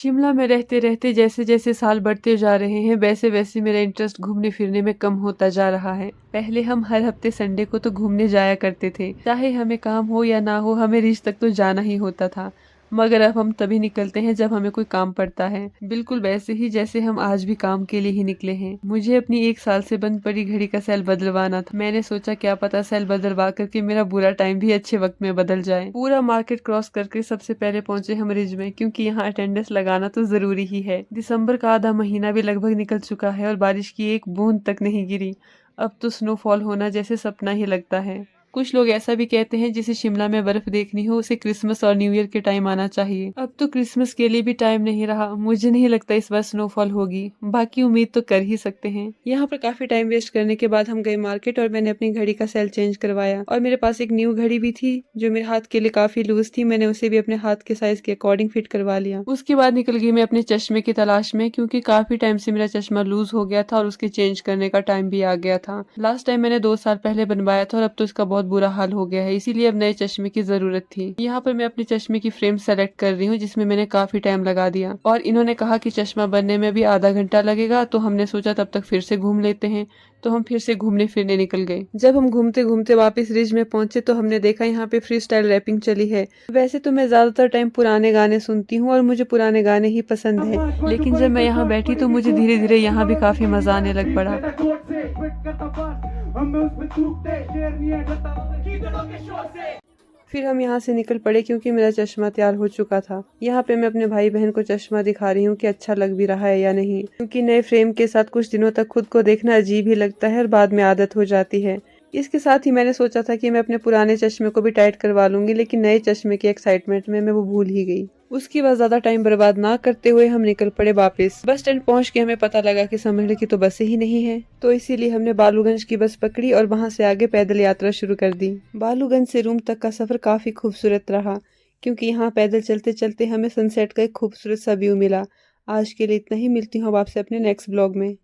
शिमला में रहते रहते जैसे जैसे साल बढ़ते जा रहे हैं वैसे वैसे मेरा इंटरेस्ट घूमने फिरने में कम होता जा रहा है। पहले हम हर हफ्ते संडे को तो घूमने जाया करते थे, चाहे हमें काम हो या ना हो, हमें रिज तक तो जाना ही होता था। मगर अब हम तभी निकलते हैं जब हमें कोई काम पड़ता है, बिल्कुल वैसे ही जैसे हम आज भी काम के लिए ही निकले हैं। मुझे अपनी 1 साल से बंद पड़ी घड़ी का सेल बदलवाना था। मैंने सोचा क्या पता सेल बदलवा करके मेरा बुरा टाइम भी अच्छे वक्त में बदल जाए। पूरा मार्केट क्रॉस करके सबसे पहले पहुंचे हम रिज में, क्योंकि यहाँ अटेंडेंस लगाना तो जरूरी ही है। दिसंबर का आधा महीना भी लगभग निकल चुका है और बारिश की एक बूंद तक नहीं गिरी। अब तो स्नोफॉल होना जैसे सपना ही लगता है। कुछ लोग ऐसा भी कहते हैं जिसे शिमला में बर्फ देखनी हो उसे क्रिसमस और न्यू ईयर के टाइम आना चाहिए। अब तो क्रिसमस के लिए भी टाइम नहीं रहा, मुझे नहीं लगता इस बार स्नोफॉल होगी, बाकी उम्मीद तो कर ही सकते हैं। यहाँ पर काफी टाइम वेस्ट करने के बाद हम गए मार्केट और मैंने अपनी घड़ी का सेल चेंज करवाया और मेरे पास एक न्यू घड़ी भी थी जो मेरे हाथ के लिए काफी लूज थी। मैंने उसे भी अपने हाथ के साइज के अकॉर्डिंग फिट करवा लिया। उसके बाद निकल गई मैं अपने चश्मे की तलाश में, क्योंकि काफी टाइम से मेरा चश्मा लूज हो गया था और उसके चेंज करने का टाइम भी आ गया था। लास्ट टाइम मैंने 2 साल पहले बनवाया था और अब तो इसका बहुत बुरा हाल हो गया है, इसीलिए अब नए चश्मे की जरूरत थी। यहाँ पर मैं अपने चश्मे की फ्रेम सेलेक्ट कर रही हूँ जिसमें मैंने काफी टाइम लगा दिया और इन्होंने कहा कि चश्मा बनने में भी आधा घंटा लगेगा, तो हमने सोचा तब तक फिर से घूम लेते हैं। तो हम फिर से घूमने फिरने निकल गए। जब हम घूमते घूमते वापस रिज में पहुंचे तो हमने देखा यहाँ पे फ्री स्टाइल रैपिंग चली है। वैसे तो मैं ज्यादातर टाइम पुराने गाने सुनती हूँ और मुझे पुराने गाने ही पसंद है, लेकिन जब मैं यहाँ बैठी तो मुझे धीरे धीरे यहाँ भी काफी मजा आने लग पड़ा। फिर हम यहाँ से निकल पड़े क्योंकि मेरा चश्मा तैयार हो चुका था। यहाँ पे मैं अपने भाई बहन को चश्मा दिखा रही हूँ कि अच्छा लग भी रहा है या नहीं, क्योंकि नए फ्रेम के साथ कुछ दिनों तक खुद को देखना अजीब ही लगता है और बाद में आदत हो जाती है। इसके साथ ही मैंने सोचा था कि मैं अपने पुराने चश्मे को भी टाइट करवा लूंगी, लेकिन नए चश्मे की एक्साइटमेंट में मैं वो भूल ही गई। उसके बाद ज्यादा टाइम बर्बाद ना करते हुए हम निकल पड़े वापस। बस स्टैंड पहुंच के हमें पता लगा कि समझने की तो बसें ही नहीं है, तो इसीलिए हमने बालूगंज की बस पकड़ी और वहां से आगे पैदल यात्रा शुरू कर दी। बालूगंज से रूम तक का सफर काफी खूबसूरत रहा, क्योंकि यहाँ पैदल चलते चलते हमें सनसेट का एक खूबसूरत सा व्यू मिला। आज के लिए इतना ही, मिलती हूँ अब आपसे अपने नेक्स्ट ब्लॉग में।